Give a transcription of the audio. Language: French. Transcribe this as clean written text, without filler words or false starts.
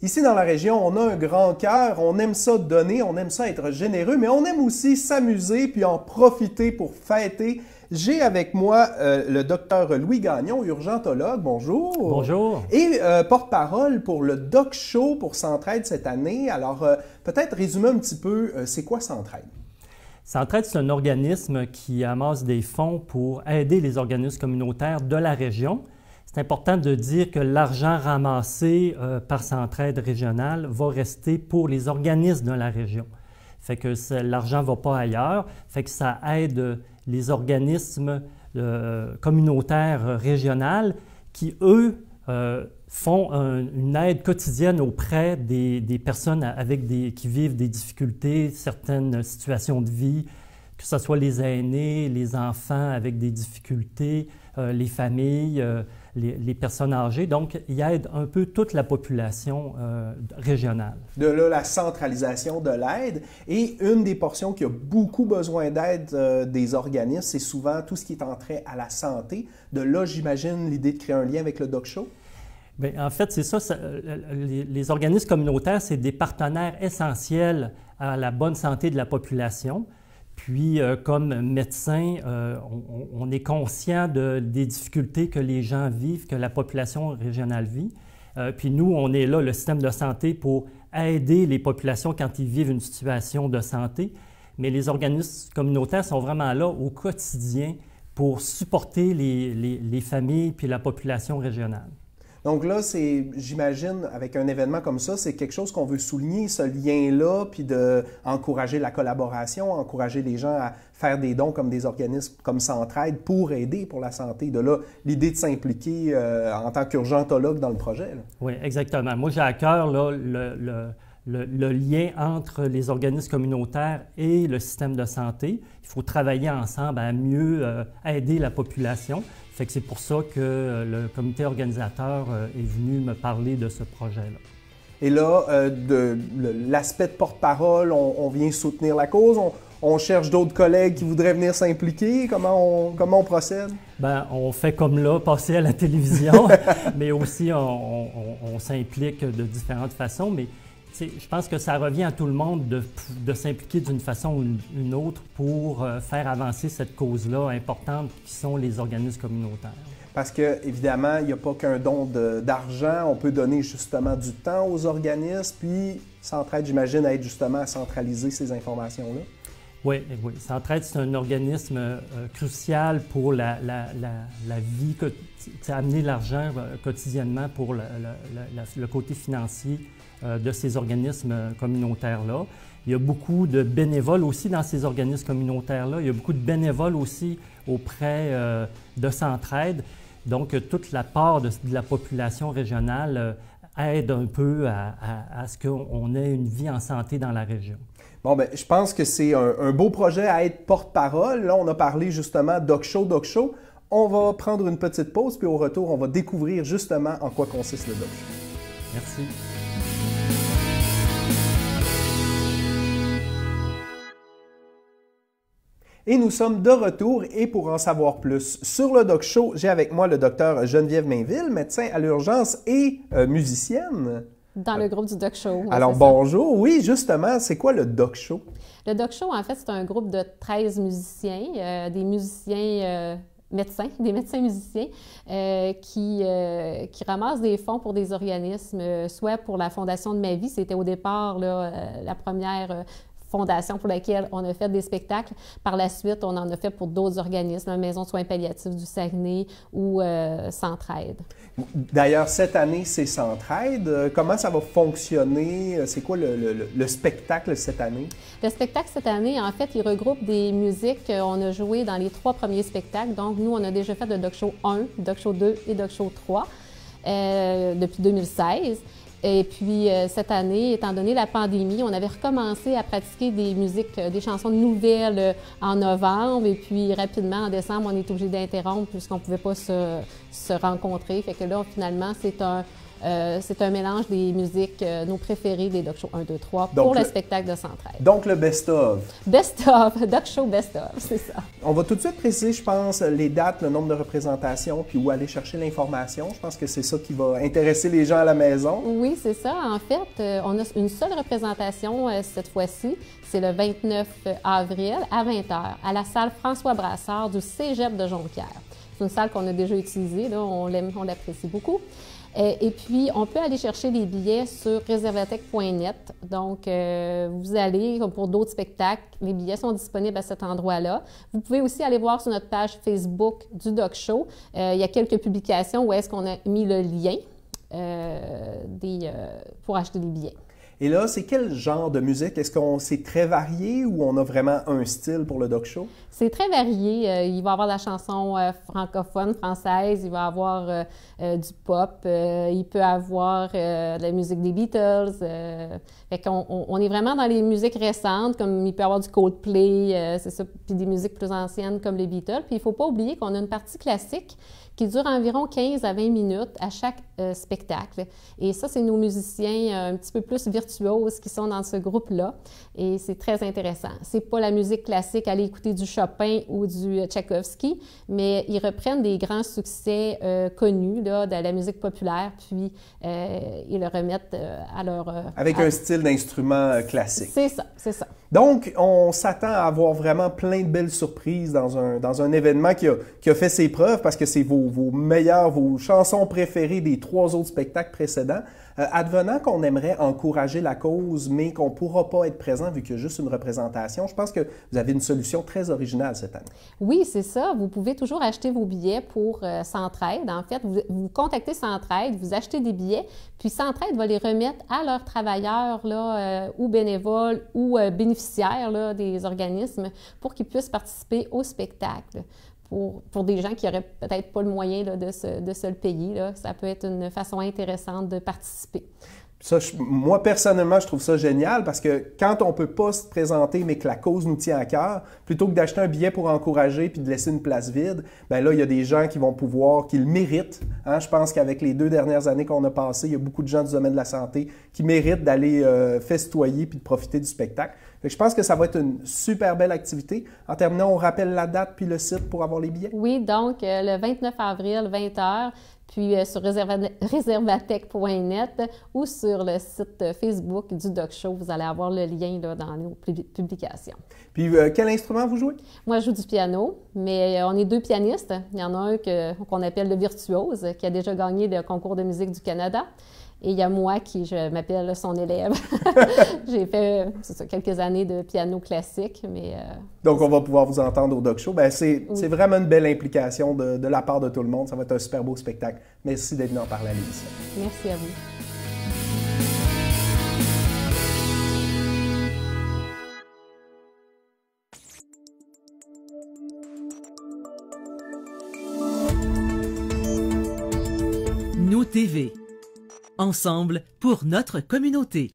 Ici dans la région, on a un grand cœur, on aime ça donner, on aime ça être généreux, mais on aime aussi s'amuser puis en profiter pour fêter. J'ai avec moi le docteur Louis Gagnon, urgentologue, bonjour. Bonjour. Et porte-parole pour le Doc Show pour Centraide cette année. Alors, peut-être résumer un petit peu, c'est quoi Centraide? Centraide, c'est un organisme qui amasse des fonds pour aider les organismes communautaires de la région. C'est important de dire que l'argent ramassé par Centraide régionale va rester pour les organismes de la région. Fait que l'argent ne va pas ailleurs, fait que ça aide les organismes communautaires régionales qui, eux, font une aide quotidienne auprès des personnes qui vivent des difficultés, certaines situations de vie, que ce soit les aînés, les enfants avec des difficultés, les familles, les personnes âgées. Donc, ils aident un peu toute la population régionale. De là, la centralisation de l'aide. Et une des portions qui a beaucoup besoin d'aide des organismes, c'est souvent tout ce qui est en trait à la santé. De là, j'imagine, l'idée de créer un lien avec le Doc Show. Bien, en fait, c'est ça. Les organismes communautaires, c'est des partenaires essentiels à la bonne santé de la population. Puis, comme médecin, on est conscient des difficultés que les gens vivent, que la population régionale vit. Puis nous, on est là, le système de santé, pour aider les populations quand ils vivent une situation de santé. Mais les organismes communautaires sont vraiment là au quotidien pour supporter les familles puis la population régionale. Donc là, j'imagine, avec un événement comme ça, c'est quelque chose qu'on veut souligner, ce lien-là, puis d'encourager la collaboration, encourager les gens à faire des dons comme des organismes comme Centraide pour aider pour la santé. De là, l'idée de s'impliquer en tant qu'urgentologue dans le projet. Là. Oui, exactement. Moi, j'ai à cœur là, le lien entre les organismes communautaires et le système de santé. Il faut travailler ensemble à mieux aider la population. Fait que c'est pour ça que le comité organisateur est venu me parler de ce projet-là. Et là, l'aspect de porte-parole, on vient soutenir la cause, on cherche d'autres collègues qui voudraient venir s'impliquer. Comment on procède? Bien, on fait comme là, passer à la télévision, mais aussi on s'implique de différentes façons. Mais je pense que ça revient à tout le monde de s'impliquer d'une façon ou une autre pour faire avancer cette cause-là importante qui sont les organismes communautaires. Parce qu'évidemment, il n'y a pas qu'un don d'argent. On peut donner justement du temps aux organismes, puis Centraide, j'imagine, aide justement à centraliser ces informations-là. Oui, oui. Centraide, c'est un organisme crucial pour la vie, amener l'argent quotidiennement pour le côté financier de ces organismes communautaires-là. Il y a beaucoup de bénévoles aussi dans ces organismes communautaires-là. Il y a beaucoup de bénévoles aussi auprès de Centraide. Donc, toute la part de la population régionale aide un peu à ce qu'on ait une vie en santé dans la région. Bon, bien, je pense que c'est un beau projet à être porte-parole. Là, on a parlé justement Doc Show. On va prendre une petite pause, puis au retour, on va découvrir justement en quoi consiste le Doc Show. Merci. Et nous sommes de retour, et pour en savoir plus sur le Doc Show, j'ai avec moi le docteur Geneviève Mainville, médecin à l'urgence et musicienne. Dans le groupe du Doc Show. Alors bonjour, oui, justement, c'est quoi le Doc Show? Le Doc Show, en fait, c'est un groupe de 13 musiciens, des musiciens médecins, des médecins-musiciens qui ramassent des fonds pour des organismes, soit pour la Fondation de ma vie, c'était au départ là, la première fondation pour laquelle on a fait des spectacles. Par la suite, on en a fait pour d'autres organismes, la Maison de soins palliatifs du Saguenay ou Centraide. D'ailleurs, cette année, c'est Centraide. Comment ça va fonctionner? C'est quoi le spectacle cette année? Le spectacle cette année, en fait, il regroupe des musiques qu'on a jouées dans les 3 premiers spectacles. Donc, nous, on a déjà fait le Doc Show 1, Doc Show 2 et Doc Show 3 depuis 2016. Et puis, cette année, étant donné la pandémie, on avait recommencé à pratiquer des musiques, des chansons nouvelles en novembre. Et puis, rapidement, en décembre, on est obligé d'interrompre puisqu'on ne pouvait pas se rencontrer. Fait que là, finalement, c'est C'est un mélange des musiques, nos préférées des Doc Show 1, 2, 3 pour le spectacle de Centraide. Donc le best-of. Best-of, Doc Show best-of, c'est ça. On va tout de suite préciser, je pense, les dates, le nombre de représentations, puis où aller chercher l'information. Je pense que c'est ça qui va intéresser les gens à la maison. Oui, c'est ça. En fait, on a une seule représentation cette fois-ci. C'est le 29 avril à 20h à la salle François Brassard du Cégep de Jonquière. C'est une salle qu'on a déjà utilisée, là, on l'apprécie beaucoup. Et puis, on peut aller chercher les billets sur reservatech.net. Donc, vous allez, comme pour d'autres spectacles, les billets sont disponibles à cet endroit-là. Vous pouvez aussi aller voir sur notre page Facebook du Doc Show. Il y a quelques publications où est-ce qu'on a mis le lien pour acheter des billets. Et là, c'est quel genre de musique? Est-ce qu'on c'est très varié ou on a vraiment un style pour le Doc Show? C'est très varié. Il va y avoir de la chanson francophone, française, il va y avoir du pop, il peut y avoir de la musique des Beatles. Fait qu'on on est vraiment dans les musiques récentes, comme il peut y avoir du Coldplay, c'est ça, puis des musiques plus anciennes comme les Beatles. Puis il ne faut pas oublier qu'on a une partie classique qui dure environ 15 à 20 minutes à chaque spectacle. Et ça, c'est nos musiciens un petit peu plus virtuoses qui sont dans ce groupe-là. Et c'est très intéressant. C'est pas la musique classique, aller écouter du Chopin ou du Tchaïkovski, mais ils reprennent des grands succès connus là, de la musique populaire, puis ils le remettent à leur... Avec un style d'instrument classique. C'est ça, c'est ça. Donc, on s'attend à avoir vraiment plein de belles surprises dans un événement qui a fait ses preuves parce que c'est vos chansons préférées des 3 autres spectacles précédents. Advenant qu'on aimerait encourager la cause, mais qu'on ne pourra pas être présent vu qu'il y a juste une représentation, je pense que vous avez une solution très originale cette année. Oui, c'est ça. Vous pouvez toujours acheter vos billets pour Centraide. En fait, vous contactez Centraide, vous achetez des billets, puis Centraide va les remettre à leurs travailleurs là, ou bénévoles ou bénéficiaires là, des organismes pour qu'ils puissent participer au spectacle. Pour des gens qui n'auraient peut-être pas le moyen là, de se le payer. Là. Ça peut être une façon intéressante de participer. Ça, moi, personnellement, je trouve ça génial parce que quand on ne peut pas se présenter, mais que la cause nous tient à cœur, plutôt que d'acheter un billet pour encourager puis de laisser une place vide, bien là, il y a des gens qui vont pouvoir, qui le méritent. Hein? Je pense qu'avec les 2 dernières années qu'on a passées, il y a beaucoup de gens du domaine de la santé qui méritent d'aller festoyer puis de profiter du spectacle. Je pense que ça va être une super belle activité. En terminant, on rappelle la date puis le site pour avoir les billets. Oui, donc le 29 avril, 20h. Puis sur reservatech.net ou sur le site Facebook du Doc Show, vous allez avoir le lien là, dans nos publications. Puis quel instrument vous jouez? Moi, je joue du piano, mais on est 2 pianistes. Il y en a un qu'on appelle le virtuose, qui a déjà gagné le concours de musique du Canada. Et il y a moi je m'appelle son élève. J'ai fait quelques années de piano classique, mais... Donc, on va pouvoir vous entendre au Doc Show. Bien, c'est vraiment une belle implication de la part de tout le monde. Ça va être un super beau spectacle. Merci d'être venu en parler à l'émission. Merci à vous. Nous TV. Ensemble pour notre communauté.